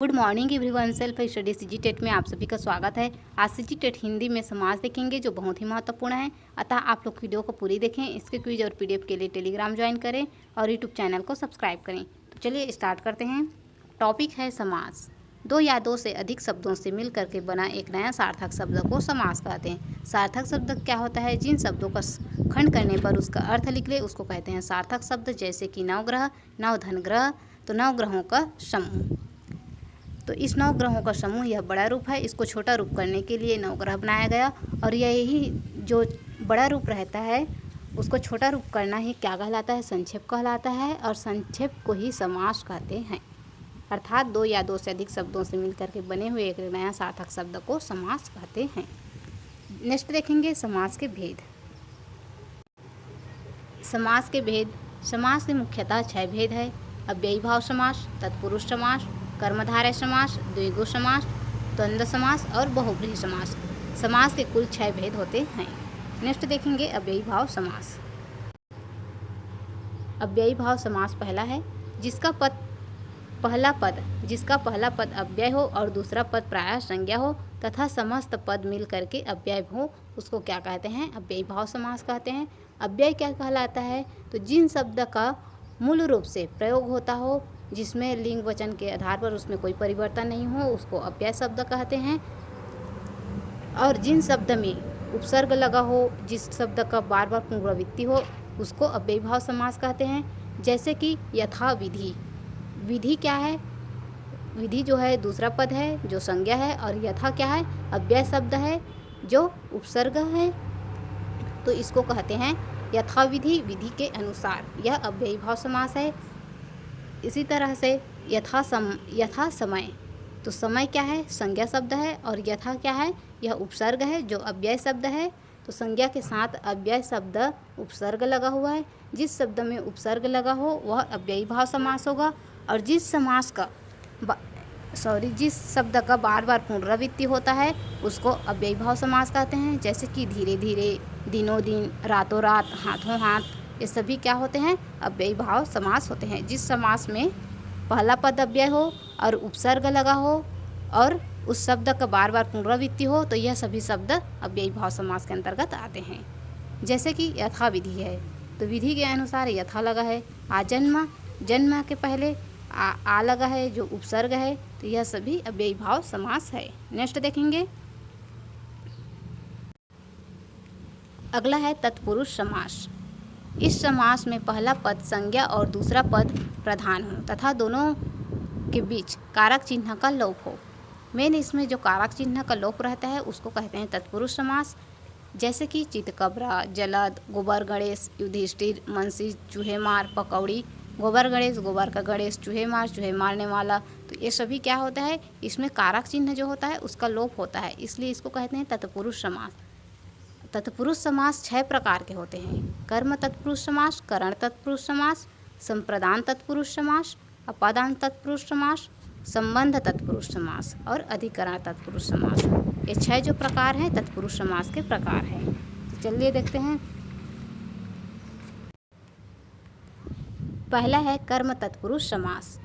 Good morning everyone. Self study CG TET में आप सभी का स्वागत है। आज सीजी टेट हिंदी में समास देखेंगे जो बहुत ही महत्वपूर्ण है, अतः आप लोग वीडियो को पूरी देखें। इसके क्विज और पीडीएफ के लिए टेलीग्राम ज्वाइन करें और यूट्यूब चैनल को सब्सक्राइब करें। तो चलिए स्टार्ट करते हैं। टॉपिक है समास। दो या दो से अधिक शब्दों से मिल करके बना एक नया सार्थक शब्द को समास कहते हैं। सार्थक शब्द क्या होता है? जिन शब्दों का खंड करने पर उसका अर्थ निकले उसको कहते हैं सार्थक शब्द। जैसे कि नवग्रह, नवधन ग्रह, तो नवग्रहों का समूह। तो इस नवग्रहों का समूह यह बड़ा रूप है। इसको छोटा रूप करने के लिए नवग्रह बनाया गया, और यही जो बड़ा रूप रहता है उसको छोटा रूप करना ही क्या कहलाता है? संक्षेप कहलाता है, और संक्षेप को ही समास कहते हैं। अर्थात दो या दो से अधिक शब्दों से मिलकर के बने हुए एक नया सार्थक शब्द को समास कहते हैं। नेक्स्ट देखेंगे समास के भेद। समास के भेद। समास के मुख्यतः 6 भेद है। अव्ययी भाव समास, तत्पुरुष समास, कर्मधारय समास, द्विगु समास, द्वंद्व समास और बहुव्रीहि समास। समास के कुल 6 भेद होते हैं। नेक्स्ट देखेंगे अव्ययी भाव समास। अव्ययी भाव समास पहला है जिसका पहला पद अव्यय हो और दूसरा पद प्रायः संज्ञा हो तथा समस्त पद मिल करके अव्यय हो, उसको क्या कहते हैं? अव्ययी भाव समास कहते हैं। अव्यय क्या कहलाता है? तो जिन शब्द का मूल रूप से प्रयोग होता हो, जिसमें लिंग वचन के आधार पर उसमें कोई परिवर्तन नहीं हो, उसको अव्यय शब्द कहते हैं। और जिन शब्द में उपसर्ग लगा हो, जिस शब्द का बार बार पुनरावृत्ति हो, उसको अव्ययी भाव समास कहते हैं। जैसे कि यथा विधि। विधि क्या है? विधि जो है दूसरा पद है जो संज्ञा है, और यथा क्या है? अव्यय शब्द है जो उपसर्ग है, तो इसको कहते हैं यथाविधि, विधि के अनुसार। यह अव्ययी भाव समास है। इसी तरह से यथा समय। तो समय क्या है? संज्ञा शब्द है, और यथा क्या है? यह उपसर्ग है जो अव्यय शब्द है। तो संज्ञा के साथ अव्यय शब्द उपसर्ग लगा हुआ है। जिस शब्द में उपसर्ग लगा हो वह अव्ययी भाव समास होगा, और जिस शब्द का बार बार पुनरावृत्ति होता है उसको अव्ययी भाव समास कहते हैं। जैसे कि धीरे धीरे, दिनों दिन, रातों रात, हाथों हाथ, ये सभी क्या होते हैं? अव्ययी भाव समास होते हैं। जिस समास में पहला पद अव्यय हो और उपसर्ग लगा हो और उस शब्द का बार बार पुनरावृत्ति हो, तो यह सभी शब्द अव्ययी भाव समास के अंतर्गत आते हैं। जैसे कि यथा विधि है, तो विधि के अनुसार यथा लगा है। आजन्म, जन्म के पहले आ लगा है जो उपसर्ग है, तो यह सभी अव्ययी भाव समास है। नेक्स्ट देखेंगे, अगला है तत्पुरुष समास। इस समास में पहला पद संज्ञा और दूसरा पद प्रधान हो तथा दोनों के बीच कारक चिन्ह का लोप हो। मेन इसमें जो कारक चिन्ह का लोप रहता है उसको कहते हैं तत्पुरुष समास। जैसे कि चितकबरा, जलद, गोबर गणेश, युधिष्ठिर, मनसी, चूहे मार, पकौड़ी। गोबर गणेश, गोबर का गणेश, चूहे मारने वाला। तो ये सभी क्या होता है? इसमें कारक चिन्ह जो होता है उसका लोप होता है, इसलिए इसको कहते हैं तत्पुरुष समास। तत्पुरुष समास 6 प्रकार के होते हैं। कर्म तत्पुरुष समास, करण तत्पुरुष समास, संप्रदान तत्पुरुष समास, अपादान तत्पुरुष समास, संबंध तत्पुरुष समास और अधिकरण तत्पुरुष समास। ये 6 जो प्रकार हैं तत्पुरुष समास के प्रकार हैं। तो चलिए देखते हैं। पहला है कर्म तत्पुरुष समास।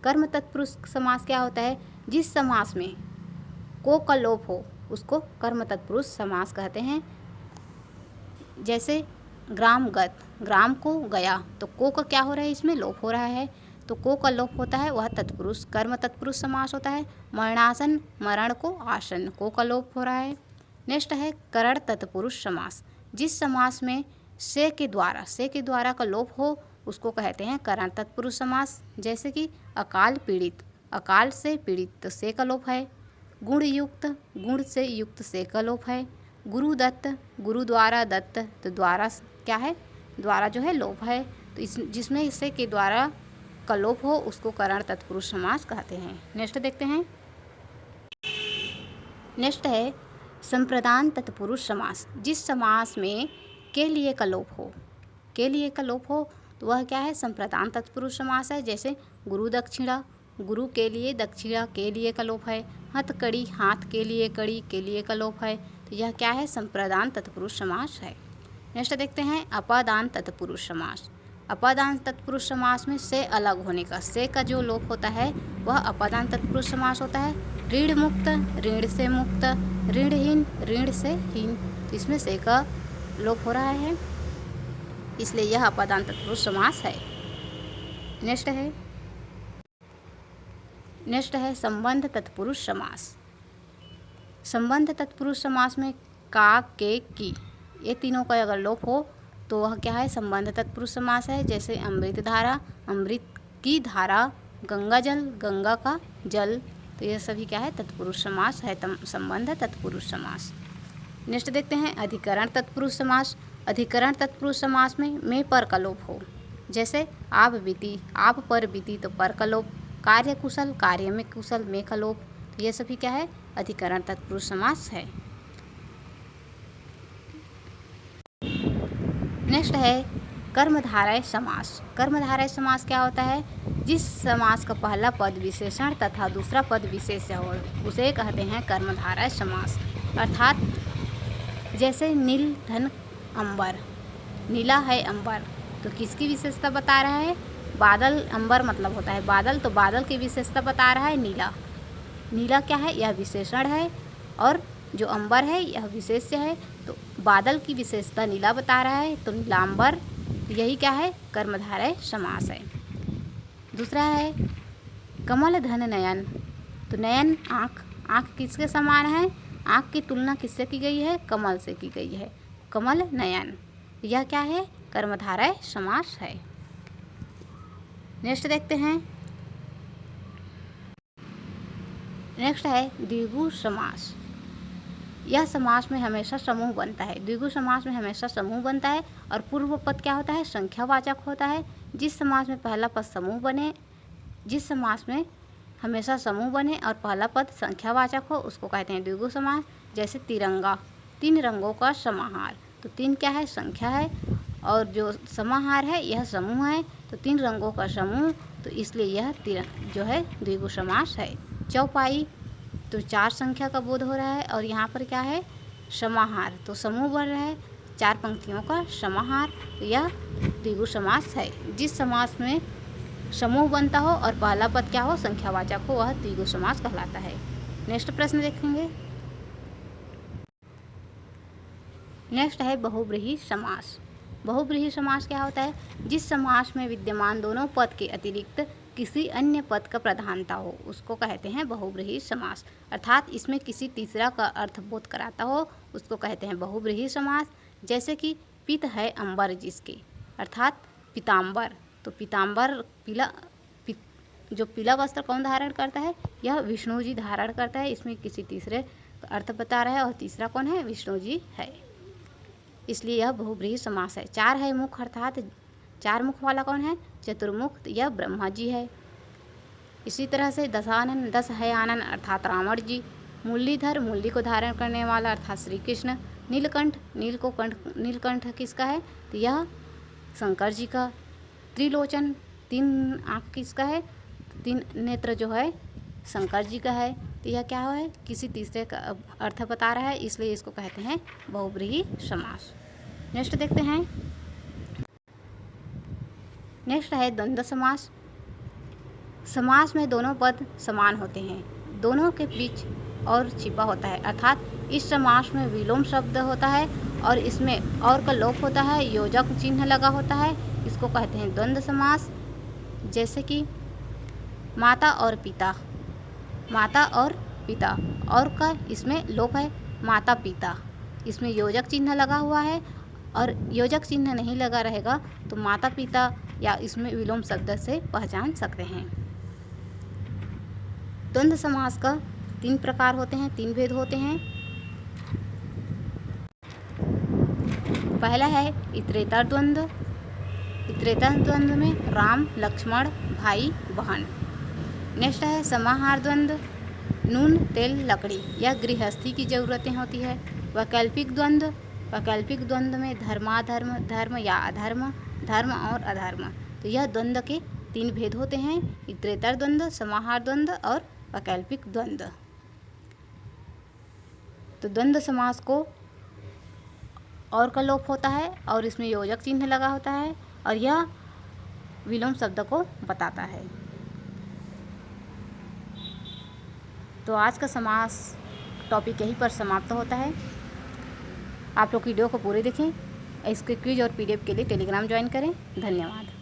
कर्म तत्पुरुष समास क्या होता है? जिस समास में को का लोप हो उसको कर्म तत्पुरुष समास कहते हैं। जैसे ग्रामगत, ग्राम को गया, तो को का क्या हो रहा है? इसमें लोप हो रहा है, तो को का लोप होता है, वह तत्पुरुष कर्म तत्पुरुष समास होता है। मरणासन, मरण को आसन, को का लोप हो रहा है। नेक्स्ट है करण तत्पुरुष समास। जिस समास में से के द्वारा का लोप हो उसको कहते हैं करण तत्पुरुष समास। जैसे कि अकाल पीड़ित, अकाल से पीड़ित, तो से का लोप है। गुण युक्त, गुण से युक्त, से का लोप है। गुरु दत्त, गुरु द्वारा दत्त, तो द्वारा क्या है? द्वारा जो है लोप है। तो जिसमें इससे के द्वारा का लोप हो उसको करण तत्पुरुष समास कहते हैं। नेक्स्ट देखते हैं। नेक्स्ट है संप्रदान तत्पुरुष समास। जिस समास में के लिए का लोप हो, तो वह क्या है? संप्रदान तत्पुरुष समास है। जैसे गुरु दक्षिणा, गुरु के लिए, दक्षिणा के लिए का लोप है। हथकड़ी, हाथ के लिए, कड़ी के लिए का लोप है। तो यह क्या है? संप्रदान तत्पुरुष समास है। नेक्स्ट देखते हैं अपादान तत्पुरुष समास। अपादान तत्पुरुष समास में से अलग होने का, से का जो लोप होता है वह अपादान तत्पुरुष समास होता है। ऋण मुक्त, ऋण से मुक्त, ऋणहीन, ऋण से हीन, तो इसमें से का लोप हो रहा है, इसलिए यह अपादान तत्पुरुष समास है। नेक्स्ट है संबंध तत्पुरुष समास। संबंध तत्पुरुष समास में का, के, की, ये तीनों का अगर लोप हो तो वह क्या है, संबंध तत्पुरुष समास है। जैसे अमृत धारा, अमृत की धारा, गंगा जल, गंगा का जल, तो ये सभी क्या है, तत्पुरुष समास है, संबंध तत्पुरुष समास। नेक्स्ट देखते हैं अधिकरण तत्पुरुष समास। अधिकरण तत्पुरुष समास में पर का लोप हो। जैसे आप बीती, आप पर बीती, तो पर का लोप। कार्य कुशल, कार्य में कुशल, में का लोप, तो ये सभी क्या है, अधिकरण तत्पुरुष समास है। नेक्स्ट है कर्मधारय समास। कर्मधारय समास क्या होता है, जिस समास का पहला पद विशेषण तथा दूसरा पद विशेष्य हो उसे कहते हैं कर्मधारय समास। अर्थात जैसे नील धन अंबर, नीला है अंबर, तो किसकी विशेषता बता रहा है, बादल, अंबर मतलब होता है बादल, तो बादल की विशेषता बता रहा है नीला। नीला क्या है, यह विशेषण है, और जो अंबर है यह विशेष्य है, तो बादल की विशेषता नीला बता रहा है, तो नीलांबर, यही क्या है, कर्मधारय समास है। दूसरा है कमल धन नयन, तो नयन आँख, आँख किसके समान है, आँख की तुलना किससे की गई है, कमल से की गई है, कमल नयन, यह क्या है, कर्मधारय समास है। नेक्स्ट देखते हैं, नेक्स्ट है द्विगु समास। यह समास में हमेशा समूह बनता है। द्विगु समास में हमेशा समूह बनता है और पूर्व पद क्या होता है, संख्यावाचक होता है। जिस समास में पहला पद समूह बने, जिस समास में हमेशा समूह बने और पहला पद संख्यावाचक हो उसको कहते हैं द्विगु समास। जैसे तिरंगा, तीन रंगों का समाहार, तो तीन क्या है, संख्या है, और जो समाहार है यह समूह है, तो तीन रंगों का समूह, तो इसलिए यह जो है द्विगु समास है। चौपाई, तो चार संख्या का बोध हो रहा है, और यहाँ पर क्या है, समाहार, तो समूह बन रहा है, चार पंक्तियों का समाहार, तो यह द्विगु समास है। जिस समास में समूह बनता हो और पहला पद क्या हो, संख्यावाचक हो, वह द्विगु समास कहलाता है। नेक्स्ट प्रश्न देखेंगे। नेक्स्ट है बहुव्रीहि समास। बहुव्रीहि समास क्या होता है, जिस समास में विद्यमान दोनों पद के अतिरिक्त किसी अन्य पद का प्रधानता हो उसको कहते हैं बहुव्रीहि समास। अर्थात इसमें किसी तीसरा का अर्थ बोध कराता हो उसको कहते हैं बहुव्रीहि समास। जैसे कि पित है अंबर जिसके, अर्थात पीताम्बर, तो पीताम्बर पीला, जो पीला वस्त्र कौन धारण करता है, यह विष्णु जी धारण करता है। इसमें किसी तीसरे का अर्थ बता रहा है, और तीसरा कौन है, विष्णु जी है, इसलिए यह बहुव्रीहि समास है। चार है मुख, अर्थात चार मुख वाला कौन है, चतुर्मुख, यह ब्रह्मा जी है। इसी तरह से दशानन, दस है आनन, अर्थात रावण जी। मुरलीधर, मुरली को धारण करने वाला, अर्थात श्री कृष्ण। नीलकंठ, नीलकंठ किसका है, तो यह शंकर जी का। त्रिलोचन, तीन आँख किसका है, तीन नेत्र जो है शंकर जी का है, तो यह क्या है, किसी तीसरे का अर्थ बता रहा है, इसलिए इसको कहते हैं बहुव्रीहि समास। नेक्स्ट देखते हैं, नेक्स्ट है द्वंद्व समास। समास में दोनों पद समान होते हैं, दोनों के बीच और छिपा होता है, अर्थात इस समास में विलोम शब्द होता है और इसमें और का लोप होता है, योजक चिन्ह लगा होता है, इसको कहते हैं द्वंद्व समास। जैसे कि माता और पिता, माता और पिता, और का इसमें लोप है, माता पिता, इसमें योजक चिन्ह लगा हुआ है, और योजक चिन्ह नहीं लगा रहेगा तो माता पिता या इसमें विलोम शब्द से पहचान सकते हैं। द्वंद्व समास का तीन प्रकार होते हैं, तीन भेद होते हैं। पहला है इतरेतर द्वंद्व। इतरेतर द्वंद्व में राम लक्ष्मण भाई बहन। नेक्स्ट है समाहार द्वंद्व, नून तेल लकड़ी, यह गृहस्थी की ज़रूरतें होती है। वैकल्पिक द्वंद्व, वैकल्पिक द्वंद्व में धर्माधर्म, धर्म या अधर्म, धर्म और अधर्म, तो यह द्वंद्व के तीन भेद होते हैं, इतरेतर द्वंद्व, समाहार द्वंद्व और वैकल्पिक द्वंद्व। तो द्वंद्व समास को और का लोप होता है और इसमें योजक चिन्ह लगा होता है और यह विलोम शब्द को बताता है। तो आज का समास टॉपिक यहीं पर समाप्त होता है। आप लोग वीडियो को पूरे देखें। इसके क्विज और PDF के लिए टेलीग्राम ज्वाइन करें। धन्यवाद।